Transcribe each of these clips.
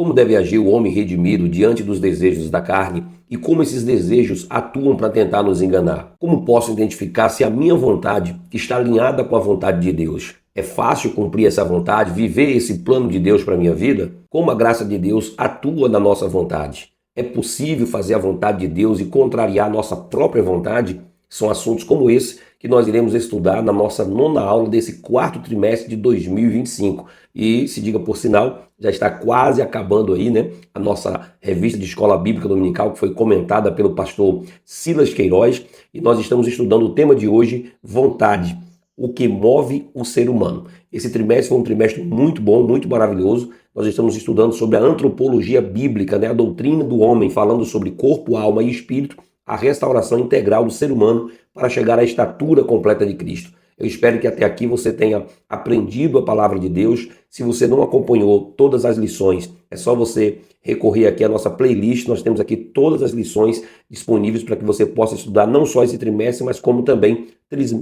Como deve agir o homem redimido diante dos desejos da carne e como esses desejos atuam para tentar nos enganar? Como posso identificar se a minha vontade está alinhada com a vontade de Deus? É fácil cumprir essa vontade, viver esse plano de Deus para a minha vida? Como a graça de Deus atua na nossa vontade? É possível fazer a vontade de Deus e contrariar a nossa própria vontade? São assuntos como esse que nós iremos estudar na nossa nona aula desse quarto trimestre de 2025. E, se diga por sinal, já está quase acabando aí, né? A nossa revista de Escola Bíblica Dominical, que foi comentada pelo pastor Silas Queiroz. E nós estamos estudando o tema de hoje, vontade, o que move o ser humano. Esse trimestre foi um trimestre muito bom, muito maravilhoso. Nós estamos estudando sobre a antropologia bíblica, né? A doutrina do homem, falando sobre corpo, alma e espírito, a restauração integral do ser humano para chegar à estatura completa de Cristo. Eu espero que até aqui você tenha aprendido a palavra de Deus. Se você não acompanhou todas as lições, é só você recorrer aqui à nossa playlist. Nós temos aqui todas as lições disponíveis para que você possa estudar não só esse trimestre, mas como também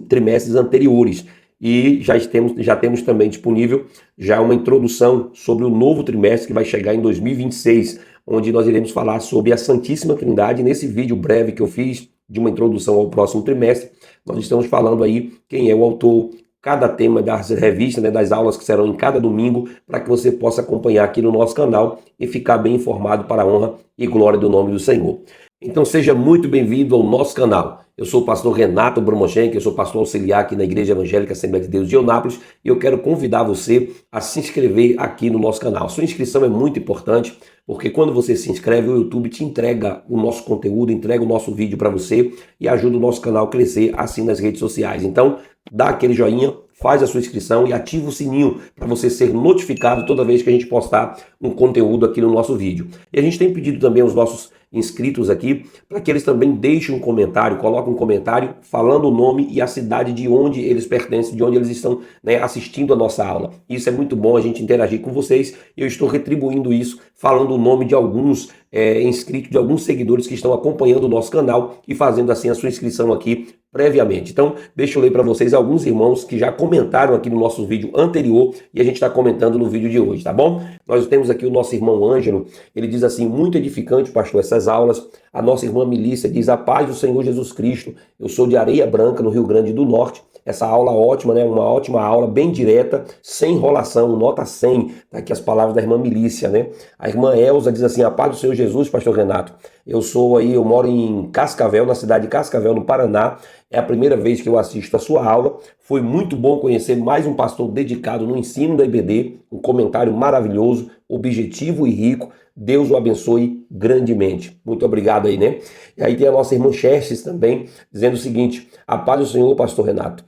trimestres anteriores. E já temos também disponível já uma introdução sobre o novo trimestre que vai chegar em 2026, onde nós iremos falar sobre a Santíssima Trindade. Nesse vídeo breve que eu fiz de uma introdução ao próximo trimestre, nós estamos falando aí quem é o autor, cada tema das revistas, né, das aulas que serão em cada domingo, para que você possa acompanhar aqui no nosso canal e ficar bem informado para a honra e glória do nome do Senhor. Então seja muito bem-vindo ao nosso canal. Eu sou o pastor Renato Bromoschenk, eu sou pastor auxiliar aqui na Igreja Evangélica Assembleia de Deus de Eunápolis e eu quero convidar você a se inscrever aqui no nosso canal. Sua inscrição é muito importante, porque quando você se inscreve, o YouTube te entrega o nosso conteúdo, entrega o nosso vídeo para você e ajuda o nosso canal a crescer assim nas redes sociais. Então, dá aquele joinha, faz a sua inscrição e ativa o sininho para você ser notificado toda vez que a gente postar um conteúdo aqui no nosso vídeo. E a gente tem pedido também aos nossos inscritos aqui para que eles também deixem um comentário, coloquem um comentário falando o nome e a cidade de onde eles pertencem, de onde eles estão, né, assistindo a nossa aula. Isso é muito bom a gente interagir com vocês e eu estou retribuindo isso falando o nome de alguns inscritos, de alguns seguidores que estão acompanhando o nosso canal e fazendo assim a sua inscrição aqui previamente. Então, deixa eu ler para vocês alguns irmãos que já comentaram aqui no nosso vídeo anterior e a gente está comentando no vídeo de hoje, tá bom? Nós temos aqui o nosso irmão Ângelo, ele diz assim: muito edificante, pastor, essas aulas. A nossa irmã Milícia diz: a paz do Senhor Jesus Cristo, eu sou de Areia Branca, no Rio Grande do Norte. Essa aula ótima, né? Uma ótima aula, bem direta, sem enrolação, nota 100. Tá aqui as palavras da irmã Milícia, né? A irmã Elza diz assim: a paz do Senhor Jesus, pastor Renato. Eu moro em Cascavel, na cidade de Cascavel, no Paraná. É a primeira vez que eu assisto a sua aula. Foi muito bom conhecer mais um pastor dedicado no ensino da IBD. Um comentário maravilhoso, objetivo e rico. Deus o abençoe grandemente. Muito obrigado aí, né? E aí tem a nossa irmã Xerxes também, dizendo o seguinte: a paz do Senhor, pastor Renato.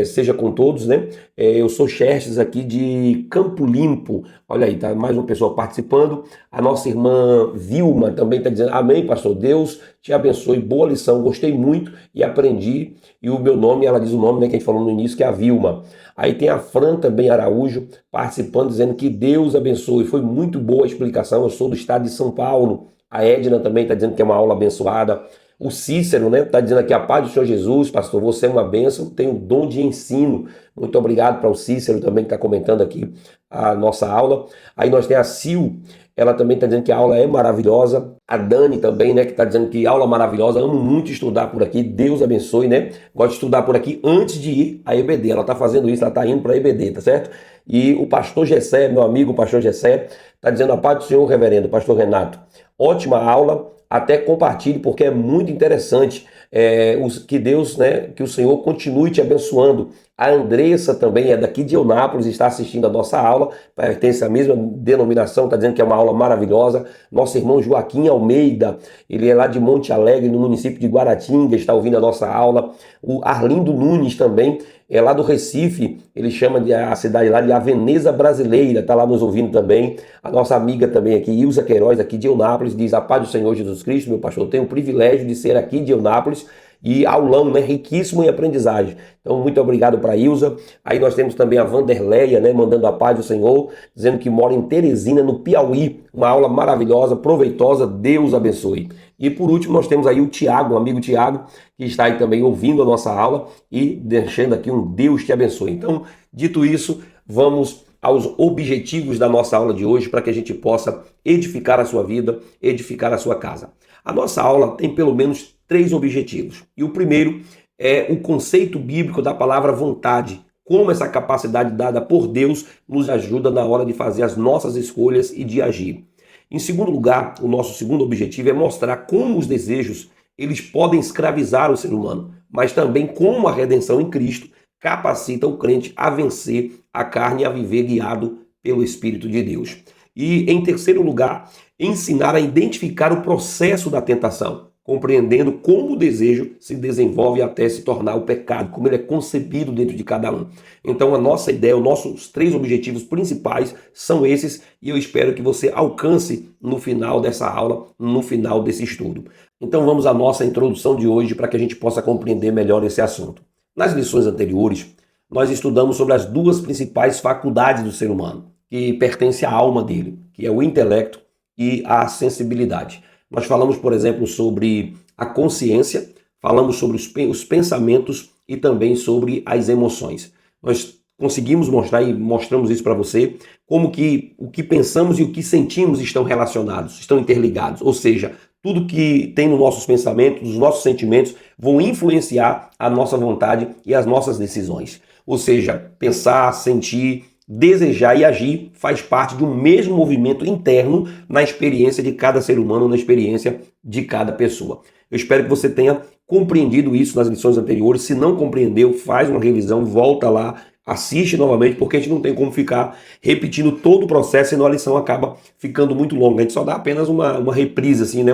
Seja com todos, né? Eu sou Xerxes aqui de Campo Limpo. Olha aí, tá mais uma pessoa participando. A nossa irmã Vilma também está dizendo: amém, pastor, Deus te abençoe, boa lição, gostei muito e aprendi. E o meu nome, ela diz o nome, né, que a gente falou no início, que é a Vilma. Aí tem a Fran também Araújo participando, dizendo que Deus abençoe. Foi muito boa a explicação, eu sou do estado de São Paulo. A Edna também está dizendo que é uma aula abençoada. O Cícero, né, está dizendo aqui: a paz do Senhor Jesus, pastor, você é uma bênção, tem o dom de ensino. Muito obrigado para o Cícero também que está comentando aqui a nossa aula. Aí nós temos a Sil, ela também está dizendo que a aula é maravilhosa. A Dani também, né, que está dizendo que aula maravilhosa, amo muito estudar por aqui, Deus abençoe, né? Gosto de estudar por aqui antes de ir à EBD. Ela está fazendo isso, ela está indo para a EBD, tá certo? E o pastor Gessé, meu amigo pastor Gessé, está dizendo: a paz do Senhor, reverendo, pastor Renato. Ótima aula, até compartilhe porque é muito interessante. Que Deus, né, que o Senhor continue te abençoando. A Andressa também é daqui de Eunápolis, está assistindo a nossa aula, pertence à mesma denominação, está dizendo que é uma aula maravilhosa. Nosso irmão Joaquim Almeida, ele é lá de Monte Alegre, no município de Guaratinga, está ouvindo a nossa aula. O Arlindo Nunes também, é lá do Recife, ele chama a cidade lá de A Veneza Brasileira, está lá nos ouvindo também. A nossa amiga também aqui, Ilza Queiroz, aqui de Eunápolis, diz: a paz do Senhor Jesus Cristo, meu pastor, eu tenho o privilégio de ser aqui de Eunápolis. E aulão, né, riquíssimo em aprendizagem. Então, muito obrigado para a Ilza. Aí nós temos também a Vanderleia, né, mandando a paz do Senhor, dizendo que mora em Teresina, no Piauí. Uma aula maravilhosa, proveitosa, Deus abençoe. E por último, nós temos aí o Tiago, o amigo Tiago, que está aí também ouvindo a nossa aula e deixando aqui um Deus te abençoe. Então, dito isso, vamos aos objetivos da nossa aula de hoje para que a gente possa edificar a sua vida, edificar a sua casa. A nossa aula tem pelo menos 3 objetivos. E o primeiro é o conceito bíblico da palavra vontade. Como essa capacidade dada por Deus nos ajuda na hora de fazer as nossas escolhas e de agir. Em segundo lugar, o nosso segundo objetivo é mostrar como os desejos eles podem escravizar o ser humano, mas também como a redenção em Cristo capacita o crente a vencer a carne e a viver guiado pelo Espírito de Deus. E em terceiro lugar, ensinar a identificar o processo da tentação, compreendendo como o desejo se desenvolve até se tornar o pecado, como ele é concebido dentro de cada um. Então a nossa ideia, os nossos 3 objetivos principais são esses e eu espero que você alcance no final dessa aula, no final desse estudo. Então vamos à nossa introdução de hoje para que a gente possa compreender melhor esse assunto. Nas lições anteriores, nós estudamos sobre as 2 principais faculdades do ser humano, que pertencem à alma dele, que é o intelecto e a sensibilidade. Nós falamos, por exemplo, sobre a consciência, falamos sobre os pensamentos e também sobre as emoções. Nós conseguimos mostrar e mostramos isso para você, como que o que pensamos e o que sentimos estão relacionados, estão interligados. Ou seja, tudo que tem nos nossos pensamentos, os nossos sentimentos, vão influenciar a nossa vontade e as nossas decisões. Ou seja, pensar, sentir, desejar e agir faz parte de um mesmo movimento interno na experiência de cada ser humano, na experiência de cada pessoa. Eu espero que você tenha compreendido isso nas lições anteriores. Se não compreendeu, faz uma revisão, volta lá, assiste novamente, porque a gente não tem como ficar repetindo todo o processo, senão a lição acaba ficando muito longa. A gente só dá apenas uma reprise, assim, né?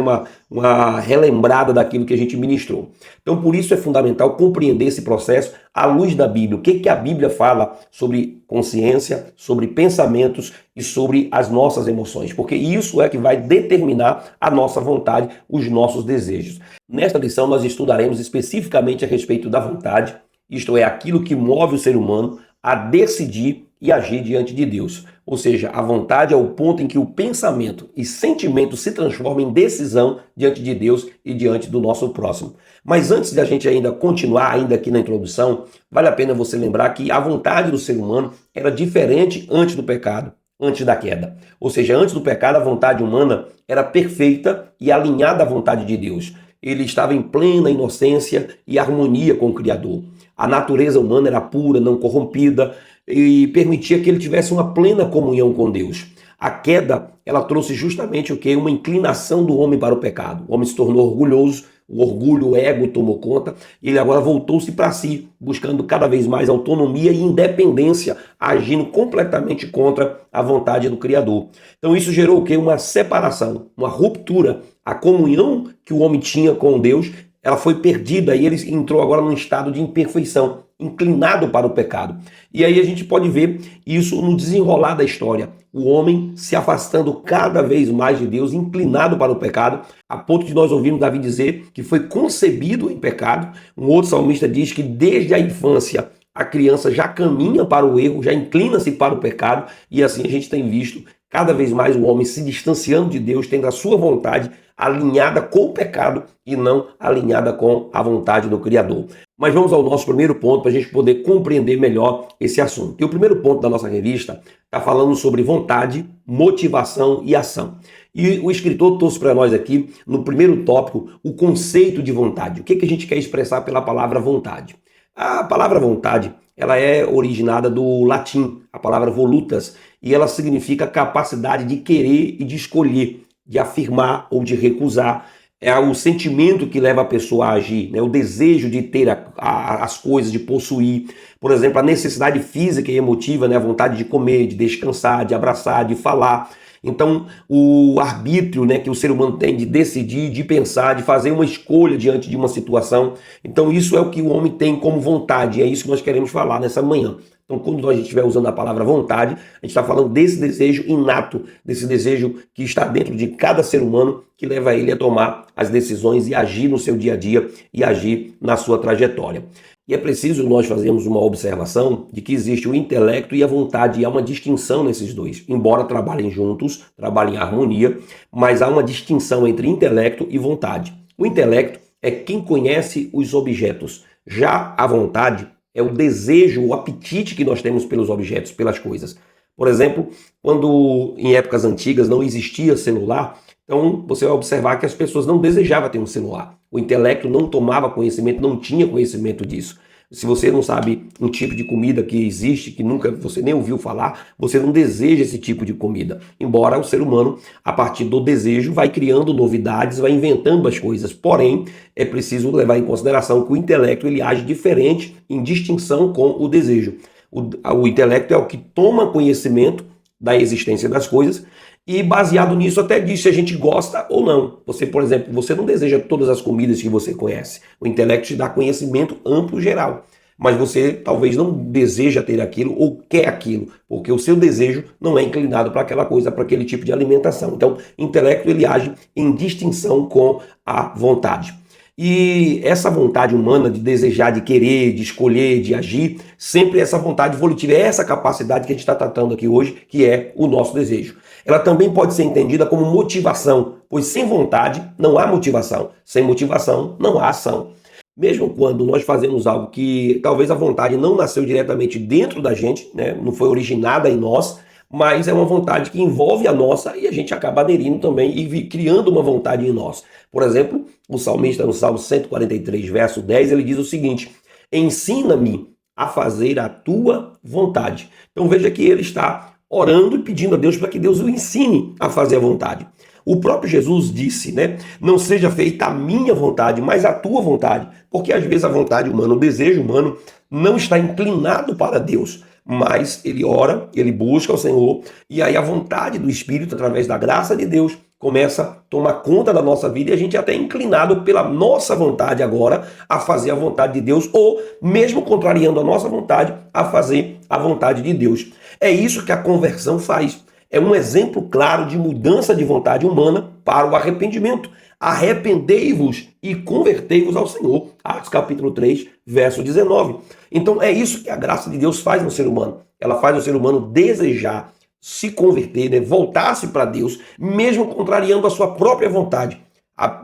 uma relembrada daquilo que a gente ministrou. Então, por isso é fundamental compreender esse processo à luz da Bíblia. O que a Bíblia fala sobre consciência, sobre pensamentos e sobre as nossas emoções, porque isso é que vai determinar a nossa vontade, os nossos desejos. Nesta lição, nós estudaremos especificamente a respeito da vontade, isto é, aquilo que move o ser humano a decidir e agir diante de Deus. Ou seja, a vontade é o ponto em que o pensamento e sentimento se transformam em decisão diante de Deus e diante do nosso próximo. Mas antes de a gente ainda continuar ainda aqui na introdução, vale a pena você lembrar que a vontade do ser humano era diferente antes do pecado, antes da queda. Ou seja, antes do pecado, a vontade humana era perfeita e alinhada à vontade de Deus. Ele estava em plena inocência e harmonia com o Criador. A natureza humana era pura, não corrompida e permitia que ele tivesse uma plena comunhão com Deus. A queda, ela trouxe justamente o que? Uma inclinação do homem para o pecado. O homem se tornou orgulhoso, o orgulho, o ego tomou conta e ele agora voltou-se para si, buscando cada vez mais autonomia e independência, agindo completamente contra a vontade do Criador. Então isso gerou o que? Uma separação, uma ruptura. A comunhão que o homem tinha com Deus, ela foi perdida e ele entrou agora num estado de imperfeição, inclinado para o pecado. E aí a gente pode ver isso no desenrolar da história. O homem se afastando cada vez mais de Deus, inclinado para o pecado, a ponto de nós ouvirmos Davi dizer que foi concebido em pecado. Um outro salmista diz que desde a infância a criança já caminha para o erro, já inclina-se para o pecado, e assim a gente tem visto cada vez mais o homem se distanciando de Deus, tendo a sua vontade alinhada com o pecado e não alinhada com a vontade do Criador. Mas vamos ao nosso primeiro ponto para a gente poder compreender melhor esse assunto. E o primeiro ponto da nossa revista está falando sobre vontade, motivação e ação. E o escritor trouxe para nós aqui, no primeiro tópico, o conceito de vontade. O que a gente quer expressar pela palavra vontade? A palavra vontade, ela é originada do latim, a palavra volutas, e ela significa capacidade de querer e de escolher, de afirmar ou de recusar. É o sentimento que leva a pessoa a agir, né? O desejo de ter as coisas, de possuir. Por exemplo, a necessidade física e emotiva, né? A vontade de comer, de descansar, de abraçar, de falar. Então, o arbítrio, né, que o ser humano tem de decidir, de pensar, de fazer uma escolha diante de uma situação. Então, isso é o que o homem tem como vontade. É isso que nós queremos falar nessa manhã. Então, quando a gente estiver usando a palavra vontade, a gente está falando desse desejo inato, desse desejo que está dentro de cada ser humano, que leva ele a tomar as decisões e agir no seu dia a dia e agir na sua trajetória. E é preciso nós fazermos uma observação de que existe o intelecto e a vontade, e há uma distinção nesses dois. Embora trabalhem juntos, trabalhem em harmonia, mas há uma distinção entre intelecto e vontade. O intelecto é quem conhece os objetos. Já a vontade é o desejo, o apetite que nós temos pelos objetos, pelas coisas. Por exemplo, quando em épocas antigas não existia celular, então você vai observar que as pessoas não desejavam ter um celular. O intelecto não tomava conhecimento, não tinha conhecimento disso. Se você não sabe um tipo de comida que existe, que nunca você nem ouviu falar, você não deseja esse tipo de comida. Embora o ser humano, a partir do desejo, vai criando novidades, vai inventando as coisas. Porém, é preciso levar em consideração que o intelecto ele age diferente em distinção com o desejo. O intelecto é o que toma conhecimento da existência das coisas e baseado nisso até diz se a gente gosta ou não. Você, por exemplo, você não deseja todas as comidas que você conhece. O intelecto te dá conhecimento amplo geral, mas você talvez não deseja ter aquilo ou quer aquilo, porque o seu desejo não é inclinado para aquela coisa, para aquele tipo de alimentação. Então, o intelecto ele age em distinção com a vontade. E essa vontade humana de desejar, de querer, de escolher, de agir, sempre essa vontade volitiva, é essa capacidade que a gente está tratando aqui hoje, que é o nosso desejo. Ela também pode ser entendida como motivação, pois sem vontade não há motivação, sem motivação não há ação. Mesmo quando nós fazemos algo que talvez a vontade não nasceu diretamente dentro da gente, né, não foi originada em nós, mas é uma vontade que envolve a nossa e a gente acaba aderindo também e criando uma vontade em nós. Por exemplo, o salmista no Salmo 143, verso 10, ele diz o seguinte: ensina-me a fazer a tua vontade. Então veja que ele está orando e pedindo a Deus para que Deus o ensine a fazer a vontade. O próprio Jesus disse, né? Não seja feita a minha vontade, mas a tua vontade. Porque às vezes a vontade humana, o desejo humano, não está inclinado para Deus. Mas ele ora, ele busca o Senhor, e aí a vontade do Espírito, através da graça de Deus, começa a tomar conta da nossa vida e a gente é até inclinado pela nossa vontade agora a fazer a vontade de Deus, ou mesmo contrariando a nossa vontade, a fazer a vontade de Deus. É isso que a conversão faz. É um exemplo claro de mudança de vontade humana para o arrependimento. Arrependei-vos e convertei-vos ao Senhor. Atos capítulo 3, verso 19. Então é isso que a graça de Deus faz no ser humano. Ela faz o ser humano desejar se converter, né? Voltar-se para Deus, mesmo contrariando a sua própria vontade.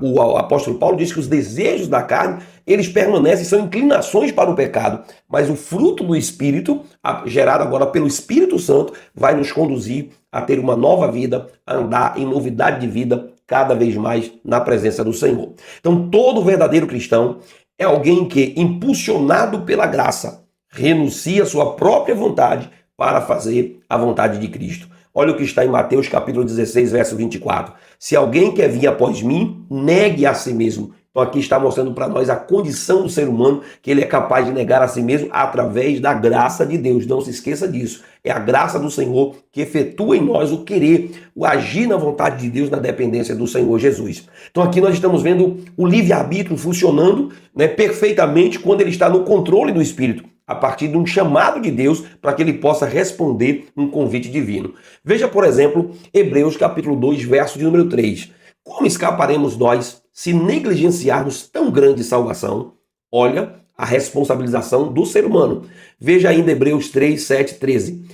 O apóstolo Paulo diz que os desejos da carne, eles permanecem, são inclinações para o pecado, mas o fruto do Espírito, gerado agora pelo Espírito Santo, vai nos conduzir a ter uma nova vida, a andar em novidade de vida, cada vez mais na presença do Senhor. Então, todo verdadeiro cristão é alguém que, impulsionado pela graça, renuncia à sua própria vontade para fazer a vontade de Cristo. Olha o que está em Mateus capítulo 16, verso 24. Se alguém quer vir após mim, negue a si mesmo. Então aqui está mostrando para nós a condição do ser humano, que ele é capaz de negar a si mesmo através da graça de Deus. Não se esqueça disso. É a graça do Senhor que efetua em nós o querer, o agir na vontade de Deus, na dependência do Senhor Jesus. Então aqui nós estamos vendo o livre-arbítrio funcionando, né, perfeitamente quando ele está no controle do Espírito, a partir de um chamado de Deus para que ele possa responder um convite divino. Veja, por exemplo, Hebreus capítulo 2, verso de número 3. Como escaparemos nós se negligenciarmos tão grande salvação? Olha a responsabilização do ser humano. Veja ainda Hebreus 3, 7, 13.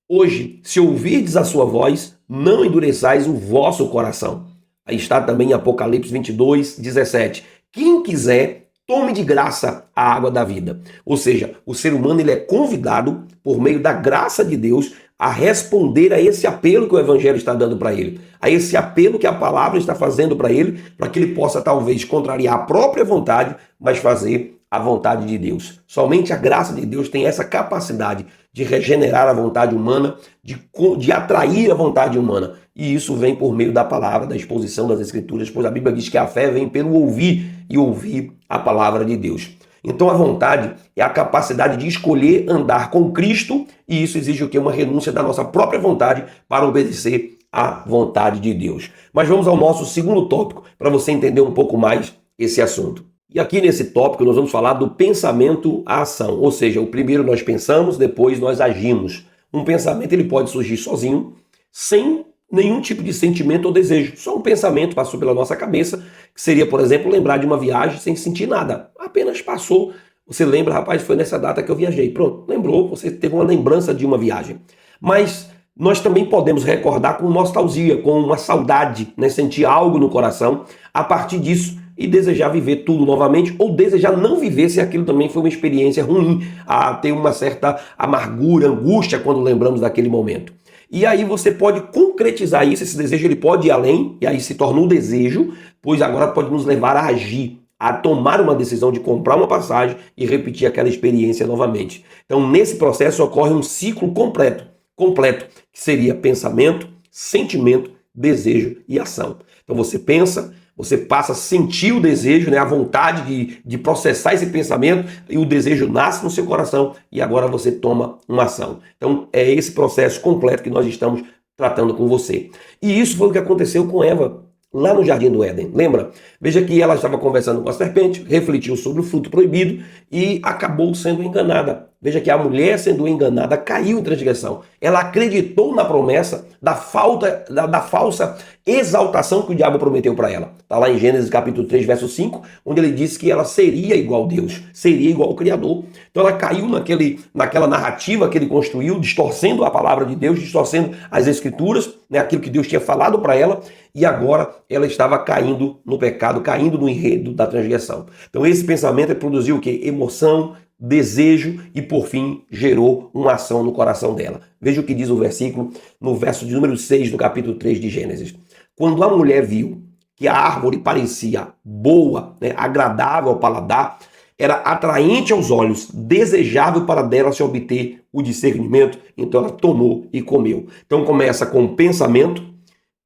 Hoje, se ouvirdes a sua voz, não endureçais o vosso coração. Aí está também Apocalipse 22, 17. Quem quiser, tome de graça a água da vida. Ou seja, o ser humano ele é convidado, por meio da graça de Deus, a responder a esse apelo que o Evangelho está dando para ele, a esse apelo que a palavra está fazendo para ele, para que ele possa talvez contrariar a própria vontade, mas fazer a vontade de Deus. Somente a graça de Deus tem essa capacidade de regenerar a vontade humana, de atrair a vontade humana. E isso vem por meio da palavra, da exposição das Escrituras, pois a Bíblia diz que a fé vem pelo ouvir e ouvir a palavra de Deus. Então a vontade é a capacidade de escolher andar com Cristo, e isso exige o quê? Uma renúncia da nossa própria vontade para obedecer à vontade de Deus. Mas vamos ao nosso segundo tópico, para você entender um pouco mais esse assunto. E aqui nesse tópico nós vamos falar do pensamento à ação, ou seja, o primeiro nós pensamos, depois nós agimos. Um pensamento ele pode surgir sozinho, sem nenhum tipo de sentimento ou desejo. Só um pensamento passou pela nossa cabeça, que seria, por exemplo, lembrar de uma viagem sem sentir nada. Apenas passou, você lembra, rapaz, foi nessa data que eu viajei. Pronto, lembrou, você teve uma lembrança de uma viagem. Mas nós também podemos recordar com nostalgia, com uma saudade, né? Sentir algo no coração a partir disso e desejar viver tudo novamente, ou desejar não viver se aquilo também foi uma experiência ruim, a ter uma certa amargura, angústia quando lembramos daquele momento. E aí você pode concretizar isso, esse desejo ele pode ir além, e aí se torna um desejo, pois agora pode nos levar a agir, a tomar uma decisão de comprar uma passagem e repetir aquela experiência novamente. Então, nesse processo ocorre um ciclo completo, que seria pensamento, sentimento, desejo e ação. Então você pensa, você passa a sentir o desejo, né, a vontade de processar esse pensamento, e o desejo nasce no seu coração e agora você toma uma ação. Então é esse processo completo que nós estamos tratando com você. E isso foi o que aconteceu com Eva lá no Jardim do Éden. Lembra? Veja que ela estava conversando com a serpente, refletiu sobre o fruto proibido e acabou sendo enganada. Veja que a mulher, sendo enganada, caiu em transgressão. Ela acreditou na promessa da falsa exaltação que o diabo prometeu para ela. Está lá em Gênesis capítulo 3, verso 5, onde ele disse que ela seria igual a Deus, seria igual ao Criador. Então ela caiu naquela narrativa que ele construiu, distorcendo a palavra de Deus, distorcendo as escrituras, né, aquilo que Deus tinha falado para ela, e agora ela estava caindo no pecado, caindo no enredo da transgressão. Então esse pensamento produziu o quê? Emoção, desejo e por fim gerou uma ação no coração dela. Veja o que diz o versículo no verso de número 6 do capítulo 3 de Gênesis. Quando a mulher viu que a árvore parecia boa, né, agradável ao paladar, era atraente aos olhos, desejável para dela se obter o discernimento, então ela tomou e comeu. Então começa com pensamento,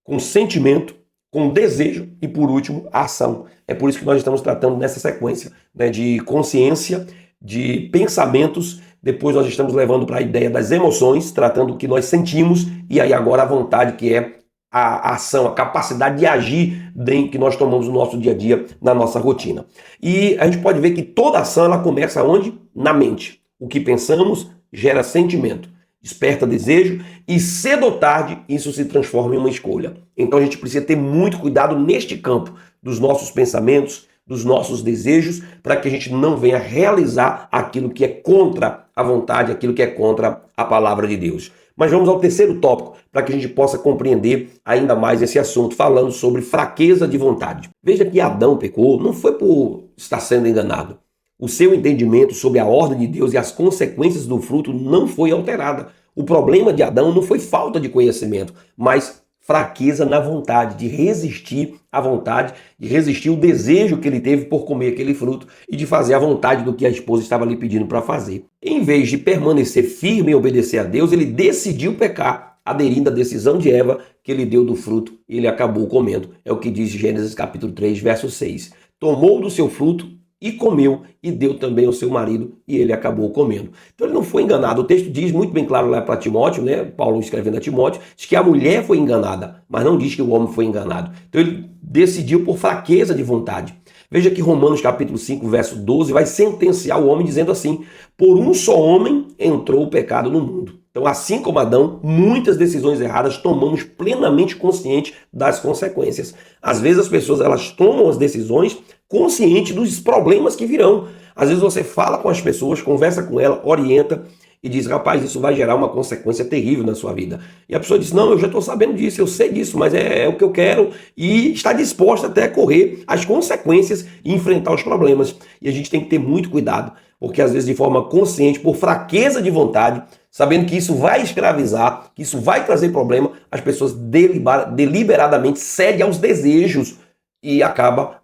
com sentimento, com desejo e por último a ação. É por isso que nós estamos tratando nessa sequência, né, de consciência, de pensamentos, depois nós estamos levando para a ideia das emoções, tratando o que nós sentimos, e aí agora a vontade, que é a ação, a capacidade de agir que nós tomamos no nosso dia a dia, na nossa rotina. E a gente pode ver que toda ação ela começa onde? Na mente. O que pensamos gera sentimento, desperta desejo e cedo ou tarde isso se transforma em uma escolha. Então a gente precisa ter muito cuidado neste campo dos nossos pensamentos, dos nossos desejos, para que a gente não venha realizar aquilo que é contra a vontade, aquilo que é contra a palavra de Deus. Mas vamos ao terceiro tópico, para que a gente possa compreender ainda mais esse assunto, falando sobre fraqueza de vontade. Veja que Adão pecou, não foi por estar sendo enganado. O seu entendimento sobre a ordem de Deus e as consequências do fruto não foi alterada. O problema de Adão não foi falta de conhecimento, mas fraqueza na vontade, de resistir à vontade, de resistir ao desejo que ele teve por comer aquele fruto e de fazer a vontade do que a esposa estava lhe pedindo para fazer. Em vez de permanecer firme e obedecer a Deus, ele decidiu pecar, aderindo à decisão de Eva, que ele deu do fruto e ele acabou comendo. É o que diz Gênesis capítulo 3, verso 6. Tomou do seu fruto e comeu, e deu também ao seu marido, e ele acabou comendo. Então ele não foi enganado. O texto diz muito bem claro lá para Timóteo, né? Paulo escrevendo a Timóteo, diz que a mulher foi enganada, mas não diz que o homem foi enganado. Então ele decidiu por fraqueza de vontade. Veja que Romanos capítulo 5, verso 12, vai sentenciar o homem dizendo assim: por um só homem entrou o pecado no mundo. Então, assim como Adão, muitas decisões erradas tomamos plenamente consciente das consequências. Às vezes as pessoas elas tomam as decisões consciente dos problemas que virão. Às vezes você fala com as pessoas, conversa com ela, orienta e diz: rapaz, isso vai gerar uma consequência terrível na sua vida. E a pessoa diz: não, eu já estou sabendo disso, eu sei disso, mas é o que eu quero, e está disposta até a correr as consequências e enfrentar os problemas. E a gente tem que ter muito cuidado, porque às vezes de forma consciente, por fraqueza de vontade, sabendo que isso vai escravizar, que isso vai trazer problema, as pessoas deliberadamente cedem aos desejos e acaba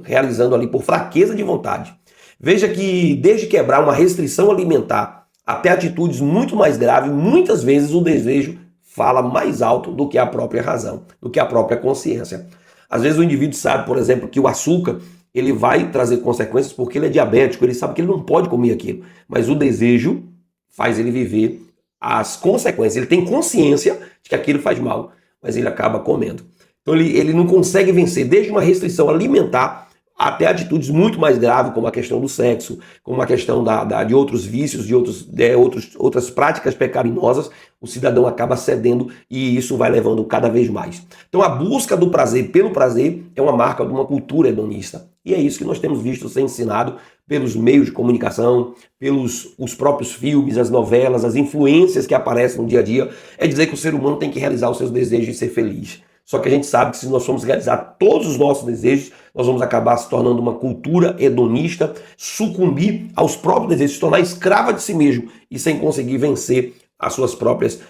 realizando ali por fraqueza de vontade. Veja que desde quebrar uma restrição alimentar até atitudes muito mais graves, muitas vezes o desejo fala mais alto do que a própria razão, do que a própria consciência. Às vezes o indivíduo sabe, por exemplo, que o açúcar ele vai trazer consequências porque ele é diabético, ele sabe que ele não pode comer aquilo, mas o desejo faz ele viver as consequências. Ele tem consciência de que aquilo faz mal, mas ele acaba comendo. Então ele não consegue vencer desde uma restrição alimentar até atitudes muito mais graves, como a questão do sexo, como a questão de outros vícios, de outras práticas pecaminosas. O cidadão acaba cedendo e isso vai levando cada vez mais. Então a busca do prazer pelo prazer é uma marca de uma cultura hedonista. E é isso que nós temos visto ser ensinado pelos meios de comunicação, pelos os próprios filmes, as novelas, as influências que aparecem no dia a dia. É dizer que o ser humano tem que realizar os seus desejos e ser feliz. Só que a gente sabe que se nós formos realizar todos os nossos desejos, nós vamos acabar se tornando uma cultura hedonista, sucumbir aos próprios desejos, se tornar escrava de si mesmo e sem conseguir vencer as suas próprias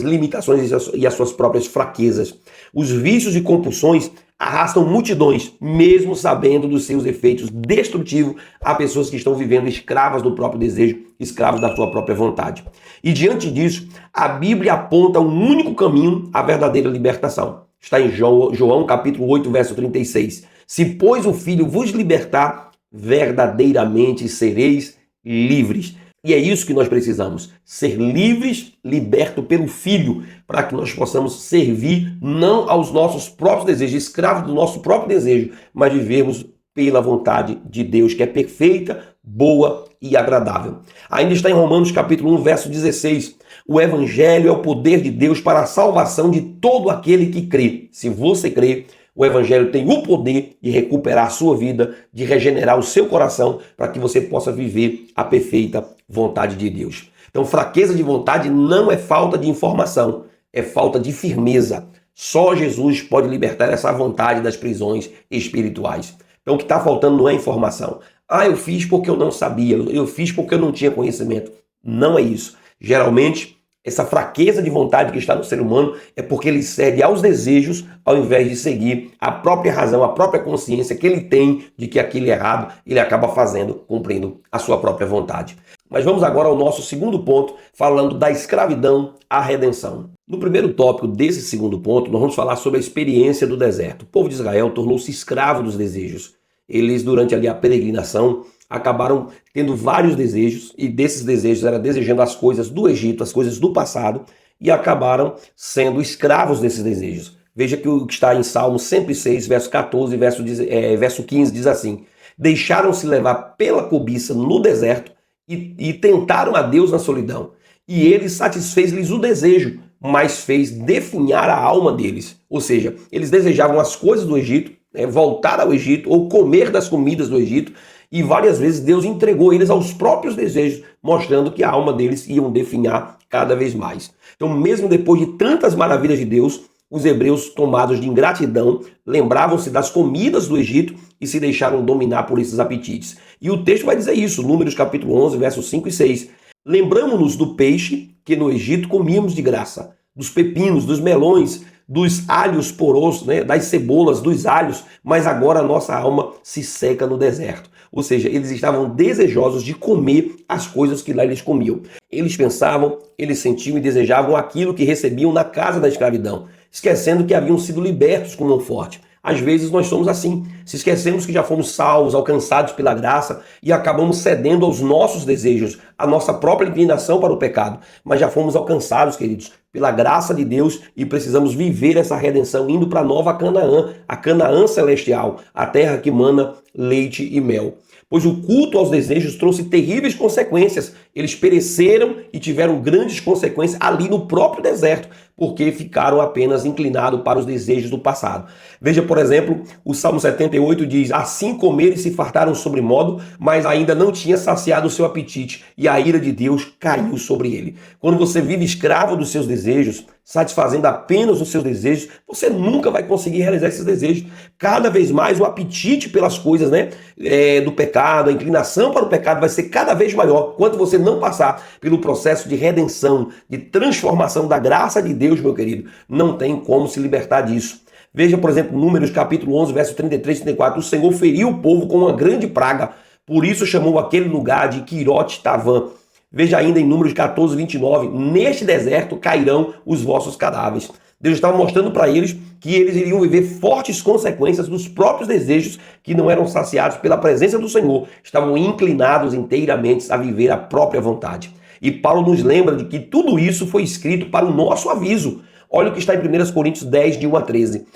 limitações e as suas próprias fraquezas. Os vícios e compulsões arrastam multidões, mesmo sabendo dos seus efeitos destrutivos a pessoas que estão vivendo escravas do próprio desejo, escravos da sua própria vontade. E diante disso, a Bíblia aponta um único caminho à verdadeira libertação. Está em João capítulo 8, verso 36. Se, pois, o Filho vos libertar, verdadeiramente sereis livres. E é isso que nós precisamos, ser livres, libertos pelo Filho, para que nós possamos servir não aos nossos próprios desejos, escravos do nosso próprio desejo, mas vivermos pela vontade de Deus, que é perfeita, boa e agradável. Ainda está em Romanos capítulo 1, verso 16. O Evangelho é o poder de Deus para a salvação de todo aquele que crê. Se você crê, o Evangelho tem o poder de recuperar a sua vida, de regenerar o seu coração, para que você possa viver a perfeita vontade de Deus. Então, fraqueza de vontade não é falta de informação, é falta de firmeza. Só Jesus pode libertar essa vontade das prisões espirituais. Então, o que está faltando não é informação. Eu fiz porque eu não sabia, eu fiz porque eu não tinha conhecimento. Não é isso. Geralmente, essa fraqueza de vontade que está no ser humano é porque ele cede aos desejos ao invés de seguir a própria razão, a própria consciência que ele tem de que aquilo é errado, ele acaba fazendo, cumprindo a sua própria vontade. Mas vamos agora ao nosso segundo ponto, falando da escravidão à redenção. No primeiro tópico desse segundo ponto, nós vamos falar sobre a experiência do deserto. O povo de Israel tornou-se escravo dos desejos. Eles, durante ali a peregrinação, acabaram tendo vários desejos, e desses desejos era desejando as coisas do Egito, as coisas do passado, e acabaram sendo escravos desses desejos. Veja que o que está em Salmo 106, verso 14, verso 15, diz assim: deixaram-se levar pela cobiça no deserto e tentaram a Deus na solidão. E ele satisfez-lhes o desejo, mas fez definhar a alma deles. Ou seja, eles desejavam as coisas do Egito, voltar ao Egito ou comer das comidas do Egito, e várias vezes Deus entregou eles aos próprios desejos, mostrando que a alma deles iam definhar cada vez mais. Então, mesmo depois de tantas maravilhas de Deus, os hebreus, tomados de ingratidão, lembravam-se das comidas do Egito e se deixaram dominar por esses apetites. E o texto vai dizer isso, Números capítulo 11, versos 5 e 6. Lembramo-nos do peixe que no Egito comíamos de graça, dos pepinos, dos melões, dos alhos poros, das cebolas, dos alhos, mas agora a nossa alma se seca no deserto. Ou seja, eles estavam desejosos de comer as coisas que lá eles comiam. Eles pensavam, eles sentiam e desejavam aquilo que recebiam na casa da escravidão, esquecendo que haviam sido libertos com mão forte. Às vezes nós somos assim, se esquecemos que já fomos salvos, alcançados pela graça e acabamos cedendo aos nossos desejos, à nossa própria inclinação para o pecado. Mas já fomos alcançados, queridos, pela graça de Deus e precisamos viver essa redenção indo para a nova Canaã, a Canaã celestial, a terra que mana leite e mel. Pois o culto aos desejos trouxe terríveis consequências. Eles pereceram e tiveram grandes consequências ali no próprio deserto, porque ficaram apenas inclinados para os desejos do passado. Veja, por exemplo, o Salmo 78 diz: assim comeram e se fartaram sobremodo, mas ainda não tinha saciado o seu apetite, e a ira de Deus caiu sobre ele. Quando você vive escravo dos seus desejos, satisfazendo apenas os seus desejos, você nunca vai conseguir realizar esses desejos. Cada vez mais o apetite pelas coisas, do pecado, a inclinação para o pecado vai ser cada vez maior. Quanto você não passar pelo processo de redenção, de transformação da graça de Deus, meu querido, não tem como se libertar disso. Veja, por exemplo, Números capítulo 11, verso 33 e 34. O Senhor feriu o povo com uma grande praga, por isso chamou aquele lugar de Quirote Tavã. Veja ainda em Números 14, 29, neste deserto cairão os vossos cadáveres. Deus estava mostrando para eles que eles iriam viver fortes consequências dos próprios desejos que não eram saciados pela presença do Senhor. Estavam inclinados inteiramente a viver a própria vontade. E Paulo nos lembra de que tudo isso foi escrito para o nosso aviso. Olha o que está em 1 Coríntios 10, de 1 a 13.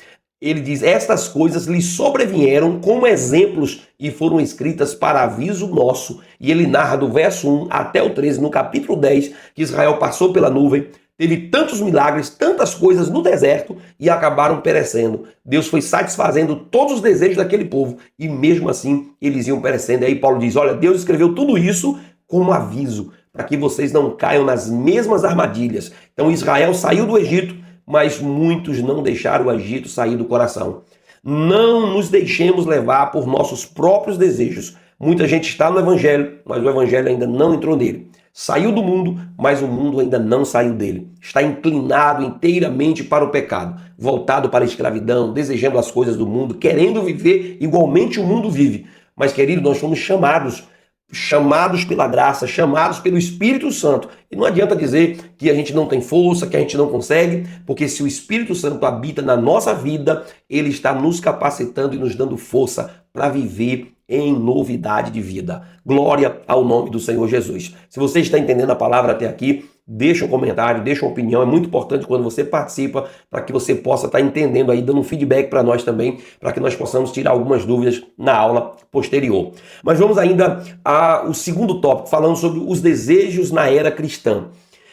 Ele diz: estas coisas lhe sobrevieram como exemplos e foram escritas para aviso nosso. E ele narra do verso 1 até o 13, no capítulo 10, que Israel passou pela nuvem, teve tantos milagres, tantas coisas no deserto e acabaram perecendo. Deus foi satisfazendo todos os desejos daquele povo e mesmo assim eles iam perecendo. E aí Paulo diz: olha, Deus escreveu tudo isso como aviso, para que vocês não caiam nas mesmas armadilhas. Então Israel saiu do Egito, mas muitos não deixaram o Egito sair do coração. Não nos deixemos levar por nossos próprios desejos. Muita gente está no Evangelho, mas o Evangelho ainda não entrou nele. Saiu do mundo, mas o mundo ainda não saiu dele. Está inclinado inteiramente para o pecado, voltado para a escravidão, desejando as coisas do mundo, querendo viver igualmente o mundo vive. Mas, querido, nós fomos chamados pela graça, chamados pelo Espírito Santo. E não adianta dizer que a gente não tem força, que a gente não consegue, porque se o Espírito Santo habita na nossa vida, ele está nos capacitando e nos dando força para viver em novidade de vida. Glória ao nome do Senhor Jesus. Se você está entendendo a palavra até aqui, deixa um comentário, deixa uma opinião. É muito importante quando você participa, para que você possa estar entendendo aí, dando um feedback para nós também, para que nós possamos tirar algumas dúvidas na aula posterior. Mas vamos ainda ao segundo tópico, falando sobre os desejos na era cristã.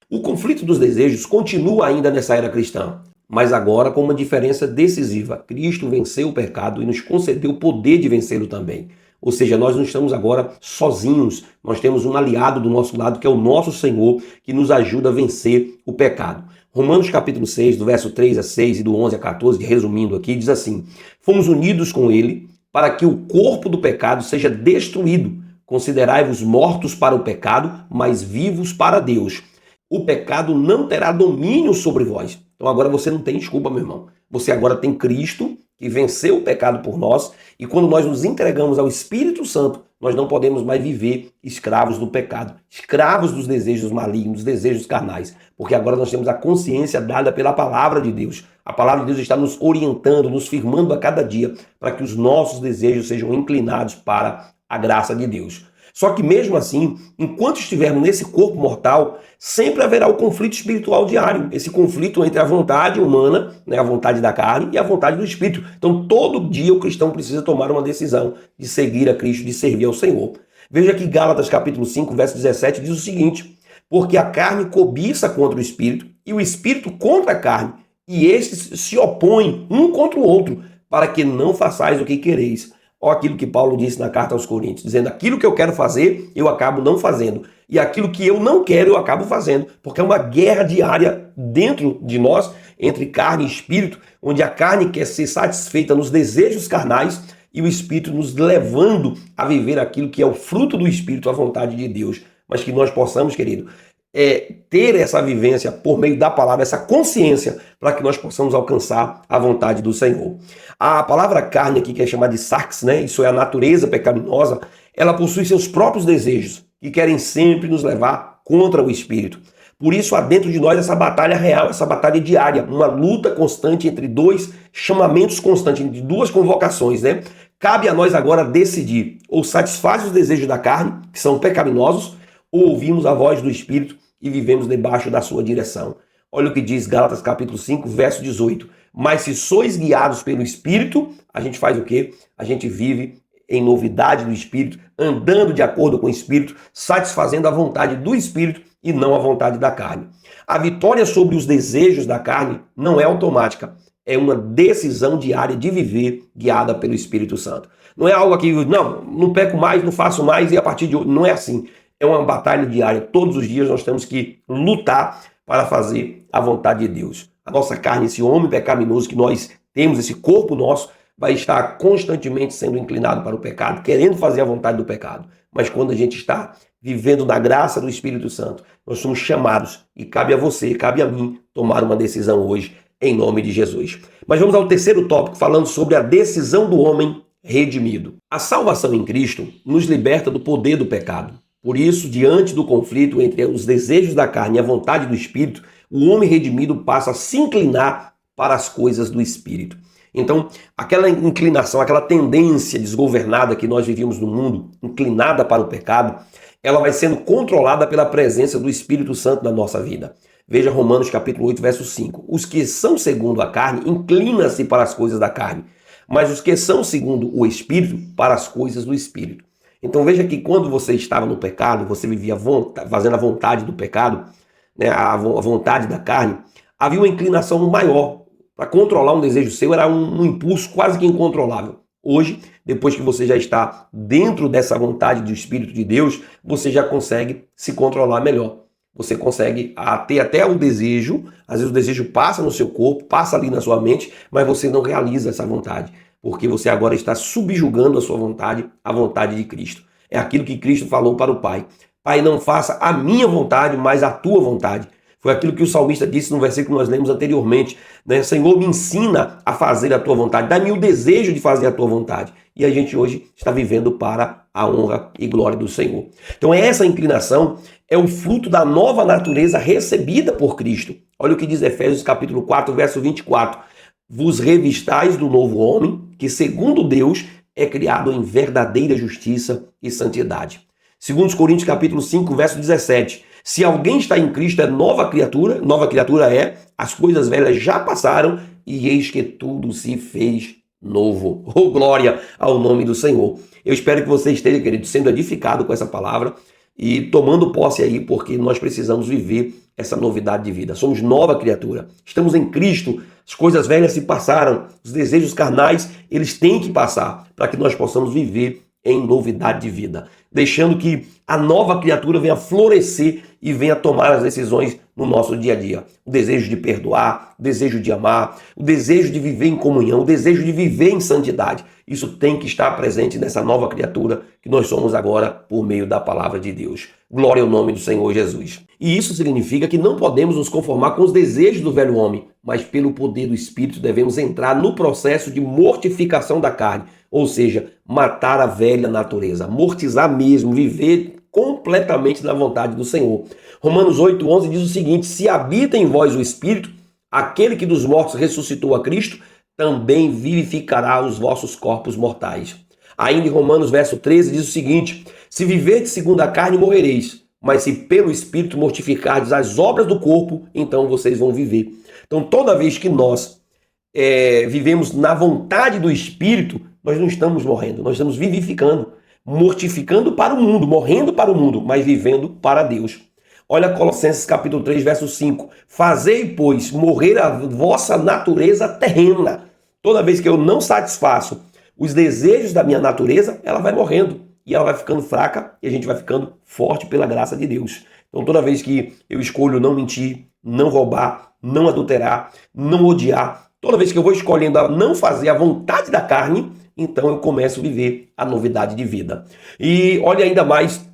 O conflito dos desejos continua ainda nessa era cristã, mas agora com uma diferença decisiva. Cristo venceu o pecado e nos concedeu o poder de vencê-lo também. Ou seja, nós não estamos agora sozinhos, nós temos um aliado do nosso lado, que é o nosso Senhor, que nos ajuda a vencer o pecado. Romanos capítulo 6, do verso 3 a 6 e do 11 a 14, resumindo aqui, diz assim: fomos unidos com ele para que o corpo do pecado seja destruído. Considerai-vos mortos para o pecado, mas vivos para Deus. O pecado não terá domínio sobre vós. Então agora você não tem desculpa, meu irmão. Você agora tem Cristo, que venceu o pecado por nós, e quando nós nos entregamos ao Espírito Santo, nós não podemos mais viver escravos do pecado, escravos dos desejos malignos, dos desejos carnais, porque agora nós temos a consciência dada pela palavra de Deus. A palavra de Deus está nos orientando, nos firmando a cada dia, para que os nossos desejos sejam inclinados para a graça de Deus. Só que mesmo assim, enquanto estivermos nesse corpo mortal, sempre haverá o conflito espiritual diário, esse conflito entre a vontade humana, né, a vontade da carne, e a vontade do Espírito. Então todo dia o cristão precisa tomar uma decisão de seguir a Cristo, de servir ao Senhor. Veja que Gálatas capítulo 5, verso 17 diz o seguinte: porque a carne cobiça contra o Espírito, e o Espírito contra a carne, e estes se opõem um contra o outro, para que não façais o que quereis. Olha aquilo que Paulo disse na carta aos Coríntios, dizendo: aquilo que eu quero fazer, eu acabo não fazendo. E aquilo que eu não quero, eu acabo fazendo. Porque é uma guerra diária dentro de nós, entre carne e espírito, onde a carne quer ser satisfeita nos desejos carnais e o espírito nos levando a viver aquilo que é o fruto do espírito, a vontade de Deus. Mas que nós possamos, querido, ter essa vivência por meio da palavra, essa consciência, para que nós possamos alcançar a vontade do Senhor. A palavra carne aqui, que é chamada de sarx, né? Isso é a natureza pecaminosa, ela possui seus próprios desejos, que querem sempre nos levar contra o Espírito. Por isso há dentro de nós essa batalha real, essa batalha diária, uma luta constante entre dois chamamentos constantes, entre duas convocações, né? Cabe a nós agora decidir, ou satisfaz os desejos da carne, que são pecaminosos, ou ouvimos a voz do Espírito e vivemos debaixo da sua direção. Olha o que diz Gálatas capítulo 5, verso 18. Mas se sois guiados pelo Espírito, a gente faz o quê? A gente vive em novidade do Espírito, andando de acordo com o Espírito, satisfazendo a vontade do Espírito e não a vontade da carne. A vitória sobre os desejos da carne não é automática, é uma decisão diária de viver guiada pelo Espírito Santo. Não é algo aqui, não peco mais, não faço mais e a partir de hoje, não é assim. É uma batalha diária, todos os dias nós temos que lutar para fazer a vontade de Deus. A nossa carne, esse homem pecaminoso que nós temos, esse corpo nosso, vai estar constantemente sendo inclinado para o pecado, querendo fazer a vontade do pecado. Mas quando a gente está vivendo na graça do Espírito Santo, nós somos chamados, e cabe a você, cabe a mim, tomar uma decisão hoje, em nome de Jesus. Mas vamos ao terceiro tópico, falando sobre a decisão do homem redimido. A salvação em Cristo nos liberta do poder do pecado. Por isso, diante do conflito entre os desejos da carne e a vontade do Espírito, o homem redimido passa a se inclinar para as coisas do Espírito. Então, aquela inclinação, aquela tendência desgovernada que nós vivíamos no mundo, inclinada para o pecado, ela vai sendo controlada pela presença do Espírito Santo na nossa vida. Veja Romanos capítulo 8, verso 5. Os que são segundo a carne inclinam-se para as coisas da carne, mas os que são segundo o Espírito, para as coisas do Espírito. Então veja que quando você estava no pecado, você vivia fazendo a vontade do pecado, né, a vontade da carne, havia uma inclinação maior. Para controlar um desejo seu era um impulso quase que incontrolável. Hoje, depois que você já está dentro dessa vontade do Espírito de Deus, você já consegue se controlar melhor. Você consegue ter até um desejo, às vezes o desejo passa no seu corpo, passa ali na sua mente, mas você não realiza essa vontade, porque você agora está subjugando a sua vontade à vontade de Cristo. É aquilo que Cristo falou para o Pai: Pai, não faça a minha vontade, mas a tua vontade. Foi aquilo que o salmista disse no versículo que nós lemos anteriormente, né? Senhor, me ensina a fazer a tua vontade, dá-me o desejo de fazer a tua vontade. E a gente hoje está vivendo para a honra e glória do Senhor. Então essa inclinação é o fruto da nova natureza recebida por Cristo. Olha o que diz Efésios capítulo 4, verso 24. Vos revistais do novo homem, que segundo Deus é criado em verdadeira justiça e santidade. 2 Coríntios capítulo 5, verso 17. Se alguém está em Cristo é nova criatura é, as coisas velhas já passaram e eis que tudo se fez novo. Oh, glória ao nome do Senhor. Eu espero que você esteja, querido, sendo edificado com essa palavra e tomando posse aí, porque nós precisamos viver essa novidade de vida. Somos nova criatura. Estamos em Cristo. As coisas velhas se passaram. Os desejos carnais, eles têm que passar para que nós possamos viver em novidade de vida, deixando que a nova criatura venha florescer e venha tomar as decisões no nosso dia a dia. O desejo de perdoar, o desejo de amar, o desejo de viver em comunhão, o desejo de viver em santidade. Isso tem que estar presente nessa nova criatura que nós somos agora por meio da palavra de Deus. Glória ao nome do Senhor Jesus. E isso significa que não podemos nos conformar com os desejos do velho homem, mas pelo poder do Espírito devemos entrar no processo de mortificação da carne, ou seja, matar a velha natureza, amortizar mesmo, viver completamente na vontade do Senhor. Romanos 8:11 diz o seguinte: se habita em vós o Espírito, aquele que dos mortos ressuscitou a Cristo, também vivificará os vossos corpos mortais. Ainda em Romanos verso 13 diz o seguinte: se viverdes segundo a carne, morrereis, mas se pelo Espírito mortificardes as obras do corpo, então vocês vão viver. Então toda vez que nós vivemos na vontade do Espírito, nós não estamos morrendo, nós estamos vivificando, mortificando para o mundo, morrendo para o mundo, mas vivendo para Deus. Olha Colossenses capítulo 3, verso 5. Fazei, pois, morrer a vossa natureza terrena. Toda vez que eu não satisfaço os desejos da minha natureza, ela vai morrendo e ela vai ficando fraca e a gente vai ficando forte pela graça de Deus. Então toda vez que eu escolho não mentir, não roubar, não adulterar, não odiar, toda vez que eu vou escolhendo a não fazer a vontade da carne, então eu começo a viver a novidade de vida. E olha ainda mais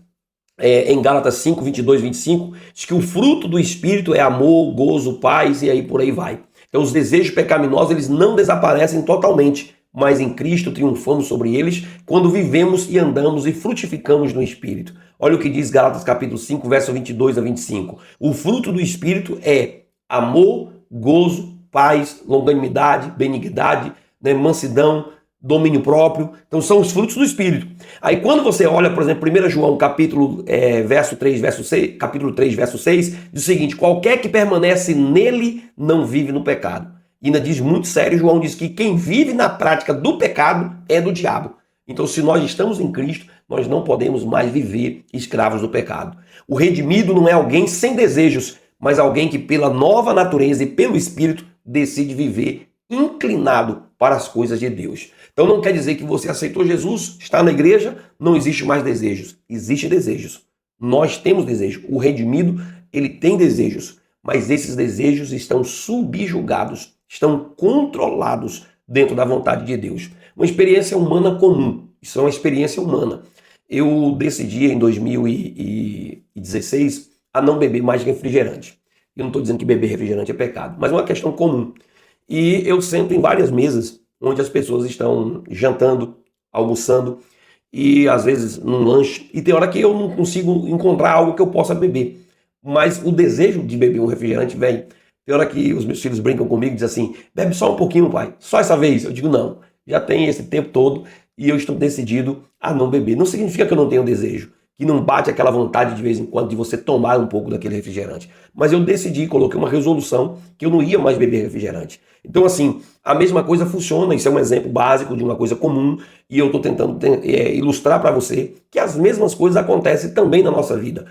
em Gálatas 5, 22, 25, diz que o fruto do Espírito é amor, gozo, paz e aí por aí vai. Então os desejos pecaminosos eles não desaparecem totalmente, mas em Cristo triunfamos sobre eles quando vivemos e andamos e frutificamos no Espírito. Olha o que diz Gálatas capítulo 5, verso 22 a 25. O fruto do Espírito é amor, gozo, paz, longanimidade, benignidade, mansidão, domínio próprio. Então são os frutos do Espírito. Aí quando você olha, por exemplo, 1 João capítulo 3, verso 6, diz o seguinte: qualquer que permanece nele não vive no pecado. E ainda diz muito sério, João diz que quem vive na prática do pecado é do diabo. Então se nós estamos em Cristo, nós não podemos mais viver escravos do pecado. O redimido não é alguém sem desejos, mas alguém que pela nova natureza e pelo Espírito decide viver inclinado para as coisas de Deus. Então não quer dizer que você aceitou Jesus, está na igreja, não existe mais desejos. Existem desejos. Nós temos desejos. O redimido, ele tem desejos, mas esses desejos estão subjugados, estão controlados dentro da vontade de Deus. Uma experiência humana comum. Isso é uma experiência humana. Eu decidi em 2016 a não beber mais refrigerante. Eu não estou dizendo que beber refrigerante é pecado, mas é uma questão comum. E eu sento em várias mesas onde as pessoas estão jantando, almoçando e às vezes num lanche. E tem hora que eu não consigo encontrar algo que eu possa beber. Mas o desejo de beber um refrigerante vem. Tem hora que os meus filhos brincam comigo e dizem assim: bebe só um pouquinho, pai, só essa vez. Eu digo: não, já tem esse tempo todo e eu estou decidido a não beber. Não significa que eu não tenho desejo, que não bate aquela vontade de vez em quando de você tomar um pouco daquele refrigerante. Mas eu decidi, coloquei uma resolução que eu não ia mais beber refrigerante. Então assim, a mesma coisa funciona, isso é um exemplo básico de uma coisa comum e eu estou tentando ilustrar para você que as mesmas coisas acontecem também na nossa vida.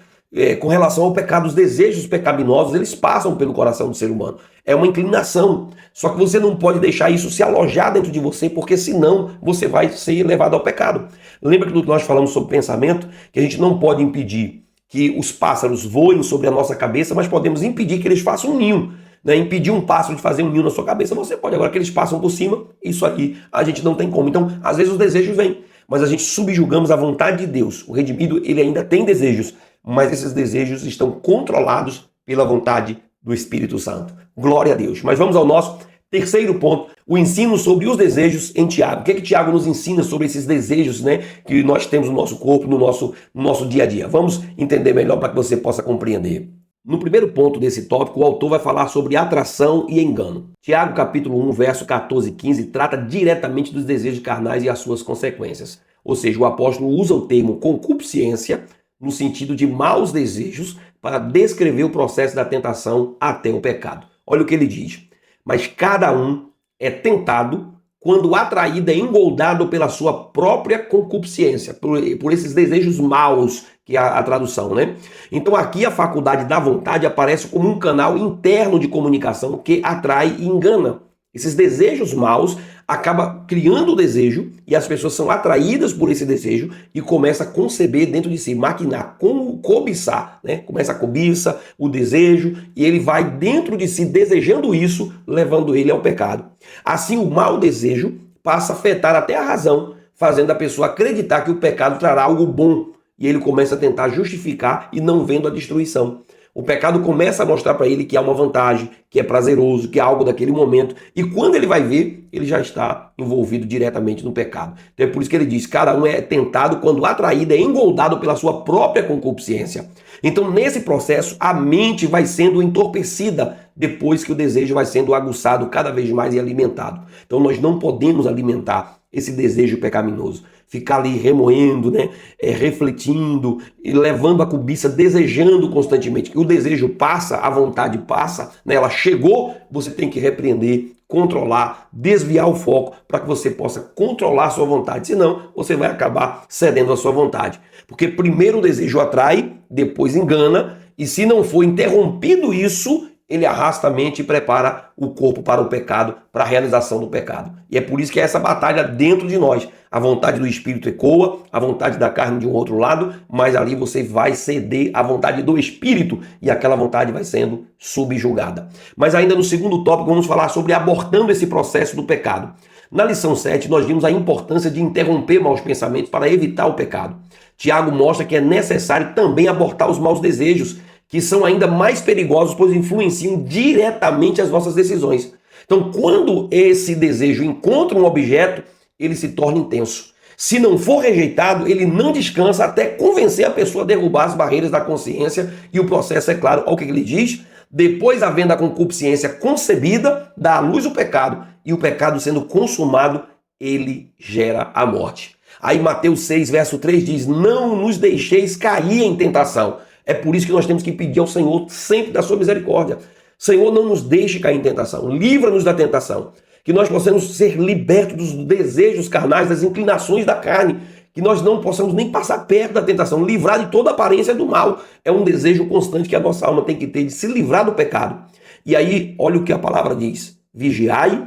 Com relação ao pecado, os desejos pecaminosos, eles passam pelo coração do ser humano. É uma inclinação. Só que você não pode deixar isso se alojar dentro de você, porque senão você vai ser levado ao pecado. Lembra que nós falamos sobre pensamento? Que a gente não pode impedir que os pássaros voem sobre a nossa cabeça, mas podemos impedir que eles façam um ninho. Impedir um pássaro de fazer um ninho na sua cabeça, você pode. Agora que eles passam por cima, isso aqui a gente não tem como. Então, às vezes os desejos vêm, mas a gente subjugamos a vontade de Deus. O redimido, ele ainda tem desejos, mas esses desejos estão controlados pela vontade do Espírito Santo. Glória a Deus. Mas vamos ao nosso terceiro ponto, o ensino sobre os desejos em Tiago. O que é que Tiago nos ensina sobre esses desejos, né, que nós temos no nosso corpo, no nosso dia a dia? Vamos entender melhor para que você possa compreender. No primeiro ponto desse tópico, o autor vai falar sobre atração e engano. Tiago, capítulo 1, verso 14 e 15, trata diretamente dos desejos carnais e as suas consequências. Ou seja, o apóstolo usa o termo concupiscência no sentido de maus desejos para descrever o processo da tentação até o pecado. Olha o que ele diz. Mas cada um é tentado quando atraído, é engoldado pela sua própria concupiscência, por esses desejos maus, que é a tradução, né? Então aqui a faculdade da vontade aparece como um canal interno de comunicação que atrai e engana. Esses desejos maus acabam criando o desejo e as pessoas são atraídas por esse desejo e começam a conceber dentro de si, maquinar, cobiçar, né? Começa a cobiça, o desejo, e ele vai dentro de si desejando isso, levando ele ao pecado. Assim, o mau desejo passa a afetar até a razão, fazendo a pessoa acreditar que o pecado trará algo bom, e ele começa a tentar justificar e não vendo a destruição. O pecado começa a mostrar para ele que há uma vantagem, que é prazeroso, que é algo daquele momento. E quando ele vai ver, ele já está envolvido diretamente no pecado. Então é por isso que ele diz, cada um é tentado quando atraído, é engoldado pela sua própria concupiscência. Então nesse processo, a mente vai sendo entorpecida depois que o desejo vai sendo aguçado cada vez mais e alimentado. Então nós não podemos alimentar esse desejo pecaminoso. Ficar ali remoendo, né? Refletindo e levando a cobiça, desejando constantemente. O desejo passa, a vontade passa, né? Ela chegou, você tem que repreender, controlar, desviar o foco para que você possa controlar a sua vontade. Senão, você vai acabar cedendo à sua vontade. Porque primeiro o desejo atrai, depois engana, e se não for interrompido isso, ele arrasta a mente e prepara o corpo para o pecado, para a realização do pecado. E é por isso que é essa batalha dentro de nós. A vontade do espírito ecoa, a vontade da carne de um outro lado, mas ali você vai ceder à vontade do espírito e aquela vontade vai sendo subjugada. Mas ainda no segundo tópico vamos falar sobre abortando esse processo do pecado. Na lição 7 nós vimos a importância de interromper maus pensamentos para evitar o pecado. Tiago mostra que é necessário também abortar os maus desejos, que são ainda mais perigosos, pois influenciam diretamente as nossas decisões. Então, quando esse desejo encontra um objeto, ele se torna intenso. Se não for rejeitado, ele não descansa até convencer a pessoa a derrubar as barreiras da consciência, e o processo, é claro, olha o que ele diz, depois havendo a concupiscência concebida, dá à luz o pecado, e o pecado sendo consumado, ele gera a morte. Aí Mateus 6, verso 3 diz, não nos deixeis cair em tentação. É por isso que nós temos que pedir ao Senhor sempre da sua misericórdia. Senhor, não nos deixe cair em tentação. Livra-nos da tentação. Que nós possamos ser libertos dos desejos carnais, das inclinações da carne. Que nós não possamos nem passar perto da tentação. Livrar de toda a aparência do mal. É um desejo constante que a nossa alma tem que ter de se livrar do pecado. E aí, olha o que a palavra diz. Vigiai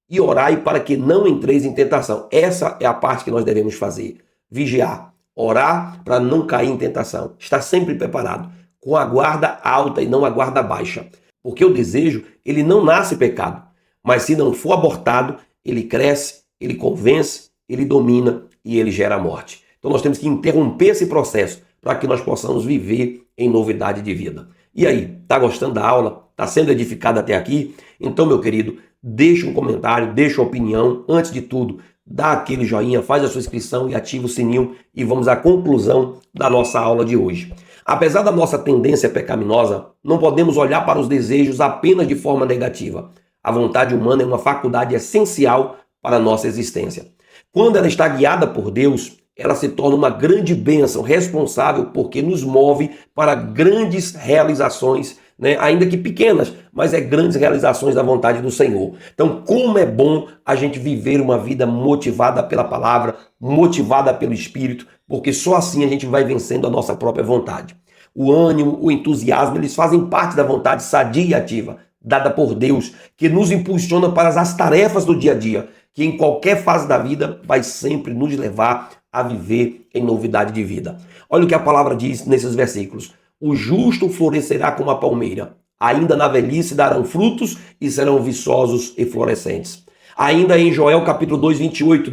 e orai para que não entreis em tentação. Essa é a parte que nós devemos fazer. Vigiar. Orar para não cair em tentação. Estar sempre preparado, com a guarda alta e não a guarda baixa. Porque o desejo, ele não nasce pecado. Mas se não for abortado, ele cresce, ele convence, ele domina e ele gera a morte. Então nós temos que interromper esse processo para que nós possamos viver em novidade de vida. E aí, está gostando da aula? Está sendo edificado até aqui? Então, meu querido, deixa um comentário, deixa uma opinião. Antes de tudo, dá aquele joinha, faz a sua inscrição e ativa o sininho e vamos à conclusão da nossa aula de hoje. Apesar da nossa tendência pecaminosa, não podemos olhar para os desejos apenas de forma negativa. A vontade humana é uma faculdade essencial para a nossa existência. Quando ela está guiada por Deus, ela se torna uma grande bênção, responsável porque nos move para grandes realizações, né? Ainda que pequenas, mas grandes realizações da vontade do Senhor. Então, como é bom a gente viver uma vida motivada pela palavra, motivada pelo Espírito, porque só assim a gente vai vencendo a nossa própria vontade. O ânimo, o entusiasmo, eles fazem parte da vontade sadia e ativa, dada por Deus, que nos impulsiona para as tarefas do dia a dia, que em qualquer fase da vida vai sempre nos levar a viver em novidade de vida. Olha o que a palavra diz nesses versículos. O justo florescerá como a palmeira, ainda na velhice darão frutos e serão viçosos e florescentes. Ainda em Joel capítulo 2, 28,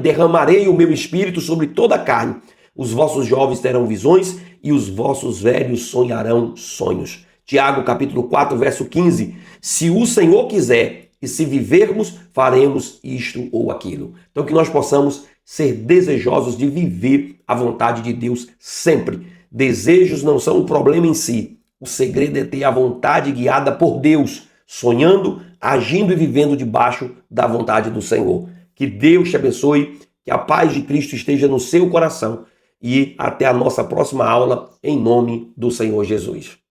derramarei o meu espírito sobre toda a carne. os vossos jovens terão visões e os vossos velhos sonharão sonhos. Tiago capítulo 4, verso 15. Se o Senhor quiser e se vivermos, faremos isto ou aquilo. Então que nós possamos ser desejosos de viver a vontade de Deus sempre. Desejos não são o problema em si. O segredo é ter a vontade guiada por Deus, sonhando, agindo e vivendo debaixo da vontade do Senhor. Que Deus te abençoe, que a paz de Cristo esteja no seu coração e até a nossa próxima aula, em nome do Senhor Jesus.